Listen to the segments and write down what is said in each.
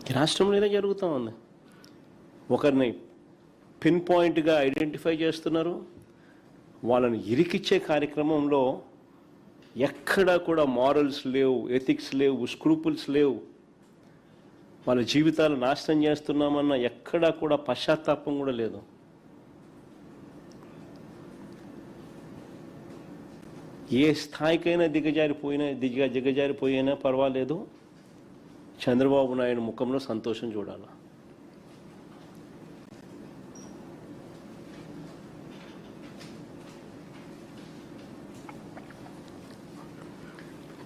ఈ రాష్ట్రంలోనే జరుగుతూ ఉంది. ఒకరిని పిన్ పాయింట్గా ఐడెంటిఫై చేస్తున్నారు. వాళ్ళని ఇరికిచ్చే కార్యక్రమంలో ఎక్కడా కూడా మారల్స్ లేవు, ఎథిక్స్ లేవు, స్క్రూపుల్స్ లేవు. వాళ్ళ జీవితాలు నాశనం చేస్తున్నామన్న ఎక్కడా కూడా పశ్చాత్తాపం కూడా లేదు. ఏ స్థాయికైనా దిగజారిపోయినా పర్వాలేదు, చంద్రబాబు నాయుడు ముఖంలో సంతోషం చూడాలి.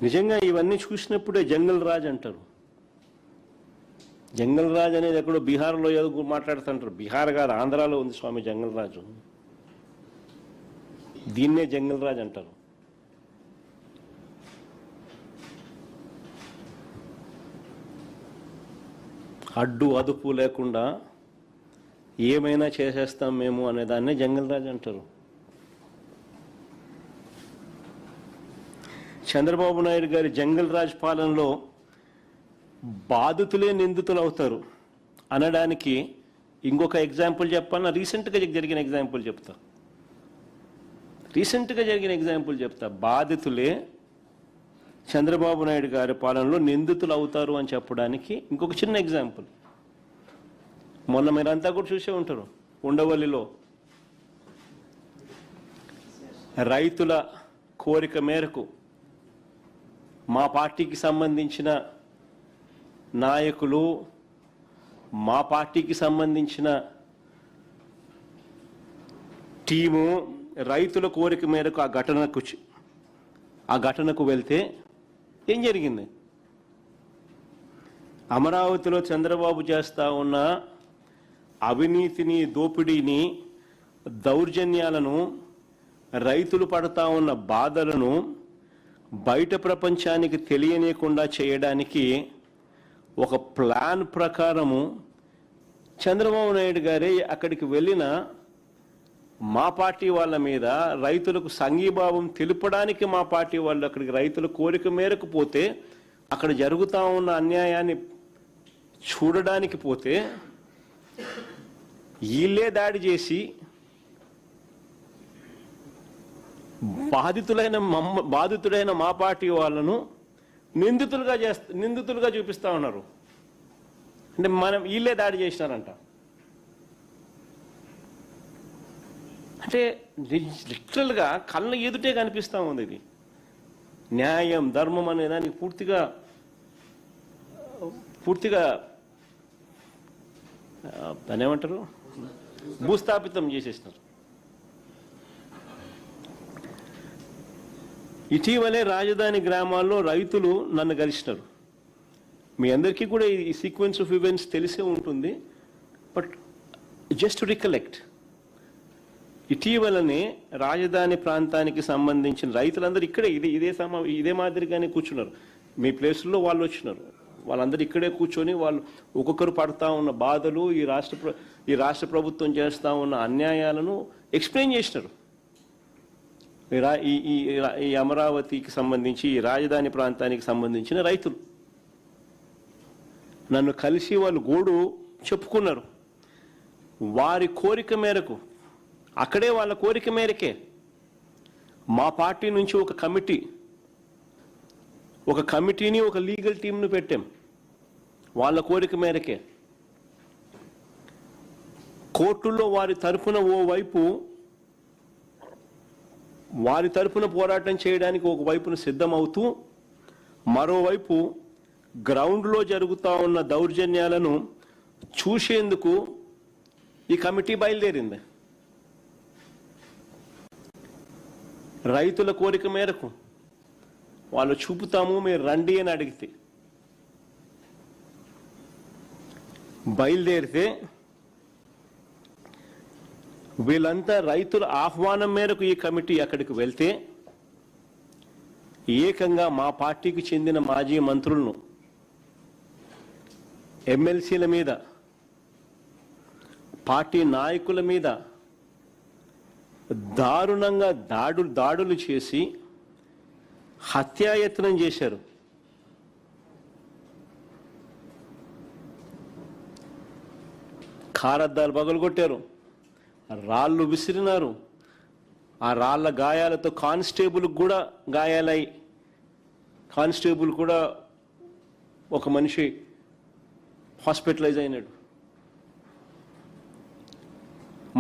నిజంగా ఇవన్నీ చూసినప్పుడే జంగల్ రాజ్ అంటారు. జంగల్ రాజ్ అనేది ఎక్కడో బీహార్లో ఏదో మాట్లాడుతుంటారు. బీహార్ కాదు, ఆంధ్రాలో ఉంది స్వామి జంగల్ రాజు. దీన్నే జంగల్ రాజ్ అంటారు. అడ్డు అదుపు లేకుండా ఏమైనా చేసేస్తాం మేము అనేదాన్నే జంగల్ రాజ్ అంటారు. చంద్రబాబు నాయుడు గారి జంగల్ రాజ్ పాలనలో బాధితులే నిందితులు అవుతారు అనడానికి ఇంకొక ఎగ్జాంపుల్ చెప్పాలన్నా రీసెంట్గా జరిగిన ఎగ్జాంపుల్ చెప్తా. బాధితులే చంద్రబాబు నాయుడు గారి పాలనలో నిందితులు అవుతారు అని చెప్పడానికి ఇంకొక చిన్న ఎగ్జాంపుల్. మొన్న మీరంతా కూడా చూసే ఉంటారు, ఉండవల్లిలో రైతుల కోరిక మేరకు మా పార్టీకి సంబంధించిన నాయకులు, మా పార్టీకి సంబంధించిన టీము రైతుల కోరిక మేరకు ఆ ఘటనకు వెళ్తే ఏం జరిగింది? అమరావతిలో చంద్రబాబు చేస్తా ఉన్న అవినీతిని, దోపిడీని, దౌర్జన్యాలను, రైతులు పడతా ఉన్న బాధలను బయట ప్రపంచానికి తెలియనీయకుండా చేయడానికి ఒక ప్లాన్ ప్రకారము చంద్రబాబు నాయుడు గారే అక్కడికి వెళ్ళిన మా పార్టీ వాళ్ళ మీద రైతులకు సంఘీభావం తెలుపడానికి మా పార్టీ వాళ్ళు అక్కడికి రైతుల కోరిక మేరకు పోతే, అక్కడ జరుగుతూ ఉన్న అన్యాయాన్ని చూడడానికి పోతే వీళ్ళే దాడి చేసి బాధితుడైన మా పార్టీ వాళ్ళను నిందితులుగా చూపిస్తా ఉన్నారు. అంటే వీళ్ళే దాడి చేసినారంట. అంటే లిటరల్గా కళ్ళ ఎదుటే కనిపిస్తూ ఉంది. ఇది న్యాయం, ధర్మం అనే దానికి పూర్తిగా దాన్ని ఏమంటారు, భూస్థాపితం చేసేసినారు. ఇటీవలే రాజధాని గ్రామాల్లో రైతులు నన్ను కలిసినారు. మీ అందరికీ కూడా ఈ సీక్వెన్స్ ఆఫ్ ఈవెంట్స్ తెలిసే ఉంటుంది. బట్ జస్ట్ టు రికలెక్ట్, ఇటీవలనే రాజధాని ప్రాంతానికి సంబంధించిన రైతులందరూ ఇక్కడే ఇదే మాదిరిగానే కూర్చున్నారు. మీ ప్లేసుల్లో వాళ్ళు వచ్చినారు. వాళ్ళందరూ ఇక్కడే కూర్చొని వాళ్ళు ఒక్కొక్కరు పడుతూ ఉన్న బాధలు, ఈ రాష్ట్ర ప్రభుత్వం చేస్తూ ఉన్న అన్యాయాలను ఎక్స్ప్లెయిన్ చేసినారు. ఈ అమరావతికి సంబంధించి, ఈ రాజధాని ప్రాంతానికి సంబంధించిన రైతులు నన్ను కలిసి వాళ్ళు గోడు చెప్పుకున్నారు. వారి కోరిక మేరకు, అక్కడే వాళ్ళ కోరిక మేరకే మా పార్టీ నుంచి ఒక కమిటీని, ఒక లీగల్ టీంను పెట్టాం. వాళ్ళ కోరిక మేరకే కోర్టుల్లో వారి తరపున పోరాటం చేయడానికి ఒకవైపున సిద్ధమవుతూ, మరోవైపు గ్రౌండ్లో జరుగుతూ ఉన్న దౌర్జన్యాలను చూసేందుకు ఈ కమిటీ బయలుదేరింది. రైతుల కోరిక మేరకు వాళ్ళు చూపుతాము, మీరు రండి అని అడిగితే బయలుదేరితే, వీళ్ళంతా రైతుల ఆహ్వానం మేరకు ఈ కమిటీ అక్కడికి వెళ్తే ఏకంగా మా పార్టీకి చెందిన మాజీ మంత్రులను, ఎమ్మెల్సీల మీద, పార్టీ నాయకుల మీద దారుణంగా దాడులు చేసి హత్యాయత్నం చేశారు. కారద్దాలు పగలగొట్టారు, రాళ్ళు విసిరినారు. ఆ రాళ్ళ గాయాలతో కానిస్టేబుల్కి కూడా గాయాలై, కానిస్టేబుల్ కూడా ఒక మనిషి హాస్పిటలైజ్ అయినాడు.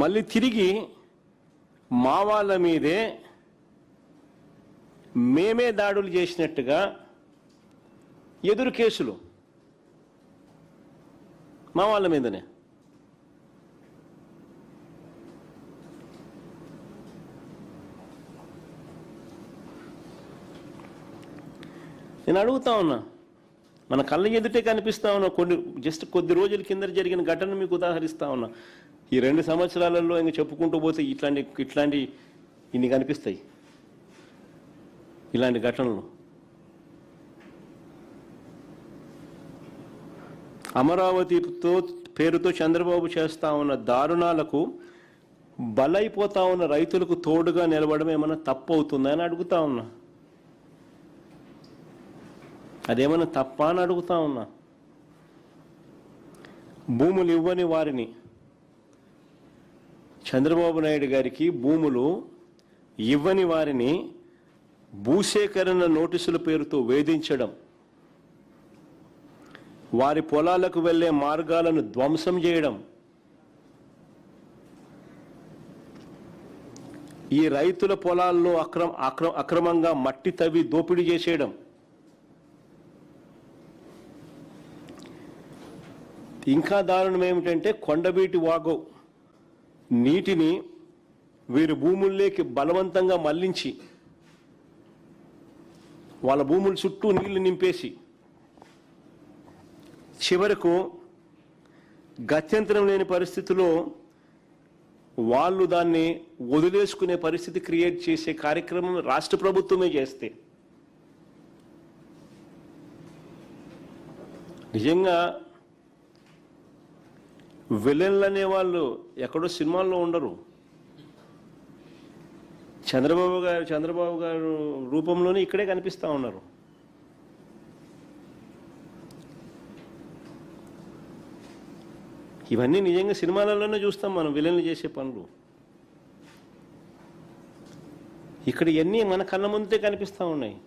మళ్ళీ తిరిగి మా వాళ్ళ మీదే మేమే దాడులు చేసినట్టుగా ఎదురు కేసులు మా వాళ్ళ మీదనే. నేను అడుగుతా ఉన్నా, మన కళ్ళ ఎదుటే కనిపిస్తా ఉన్నా. కొద్ది రోజుల కింద జరిగిన ఘటన మీకు ఉదాహరిస్తా ఉన్నా. ఈ 2 సంవత్సరాలలో ఇంకా చెప్పుకుంటూ పోతే ఇట్లాంటి ఇన్ని కనిపిస్తాయి, ఇలాంటి ఘటనలు. అమరావతితో పేరుతో చంద్రబాబు చేస్తా ఉన్న దారుణాలకు బలైపోతా ఉన్న రైతులకు తోడుగా నిలబడడం ఏమన్నా తప్పు అవుతుందా అని అడుగుతా ఉన్నా. అదేమన్నా తప్ప అని అడుగుతా ఉన్నా. భూములు ఇవ్వని వారిని, చంద్రబాబు నాయుడు గారికి భూములు ఇవ్వని వారిని భూసేకరణ నోటీసుల పేరుతో వేధించడం, వారి పొలాలకు వెళ్లే మార్గాలను ధ్వంసం చేయడం, ఈ రైతుల పొలాల్లో అక్రమంగా మట్టి తవ్వి దోపిడీ చేసేయడం, ఇంకా దారుణం ఏమిటంటే కొండవీటి వాగు నీటిని వీరి భూముల్లోకి బలవంతంగా మళ్లించి వాళ్ళ భూముల చుట్టూ నీళ్లు నింపేసి చివరకు గత్యంతరం లేని పరిస్థితిలో వాళ్ళు దాన్ని వదిలేసుకునే పరిస్థితి క్రియేట్ చేసే కార్యక్రమం రాష్ట్ర ప్రభుత్వమే చేస్తే నిజంగా విలన్లు అనే వాళ్ళు ఎక్కడో సినిమాల్లో ఉండరు. చంద్రబాబు గారు రూపంలోనే ఇక్కడే కనిపిస్తూ ఉన్నారు. ఇవన్నీ నిజంగా సినిమాలలోనే చూస్తాం మనం, విలన్లు చేసే పనులు. ఇక్కడ ఇవన్నీ మన కళ్ళ ముందే కనిపిస్తూ ఉన్నాయి.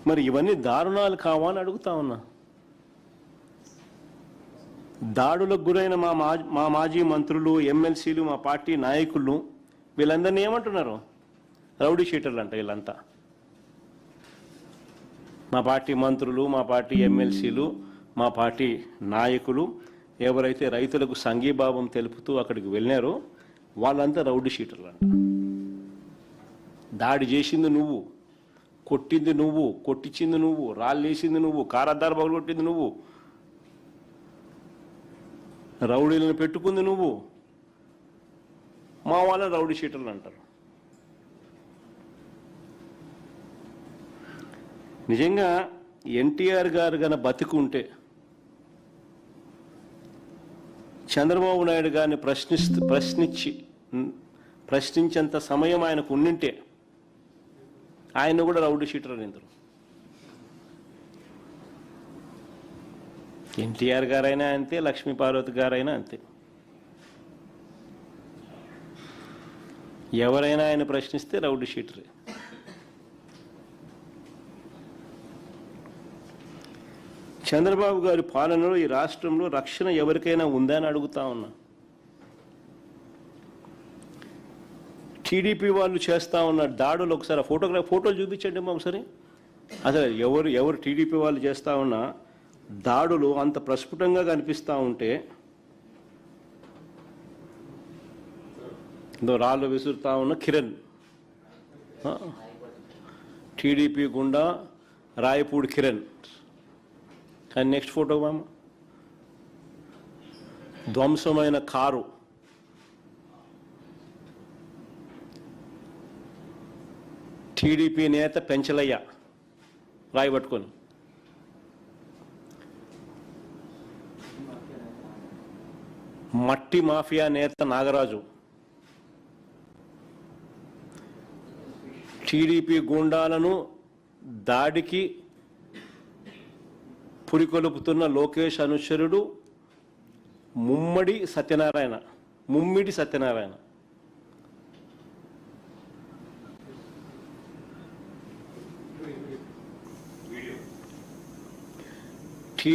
మరి ఇవన్నీ దారుణాలు కావా అని అడుగుతా ఉన్నా. దాడులకు గురైన మా మాజీ మంత్రులు, ఎమ్మెల్సీలు, మా పార్టీ నాయకులు వీళ్ళందరినీ ఏమంటున్నారు? రౌడీ షీటర్లు అంట వీళ్ళంతా. మా పార్టీ మంత్రులు, మా పార్టీ ఎమ్మెల్సీలు, మా పార్టీ నాయకులు ఎవరైతే రైతులకు సంఘీభావం తెలుపుతూ అక్కడికి వెళ్ళారో వాళ్ళంతా రౌడీ షీటర్లు అంట. దాడి చేసింది నువ్వు, కొట్టింది నువ్వు, కొట్టించింది నువ్వు, రాళ్ళేసింది నువ్వు, కారద్దారు పగలగొట్టింది నువ్వు, రౌడీలను పెట్టుకుంది నువ్వు, మా వాళ్ళ రౌడీ షీటర్లు అంటారు. నిజంగా ఎన్టీఆర్ గారు గన బతికుంటే చంద్రబాబు నాయుడు గారిని ప్రశ్నించేంత సమయం ఆయనకు ఉండింటే ఆయన కూడా రౌడీ షీటర్ అనేందరు. ఎన్టీఆర్ గారైనా అంతే, లక్ష్మీపార్వతి గారైనా అంతే. ఎవరైనా ఆయన ప్రశ్నిస్తే రౌడీ షీటరే. చంద్రబాబు గారి పాలనలో ఈ రాష్ట్రంలో రక్షణ ఎవరికైనా ఉందా అని అడుగుతా ఉన్నా. టీడీపీ వాళ్ళు చేస్తూ ఉన్న దాడులు ఒకసారి ఫోటోలు చూపించండి మా ఒకసారి. అసలు ఎవరు టీడీపీ వాళ్ళు చేస్తూ ఉన్న దాడులు అంత ప్రస్ఫుటంగా కనిపిస్తూ ఉంటే, రాళ్ళు విసురుతా ఉన్న కిరణ్, టీడీపీ గుండా రాయపూడి కిరణ్. కానీ నెక్స్ట్ ఫోటో మామ, ధ్వంసమైన కారు, టీడీపీ నేత పెంచలయ్య రాయి పట్టుకొని. మట్టి మాఫియా నేత నాగరాజు, టీడీపీ గూండాలను దాడికి పురికొలుపుతున్న లోకేష్ అనుచరుడు ముమ్మిడి సత్యనారాయణ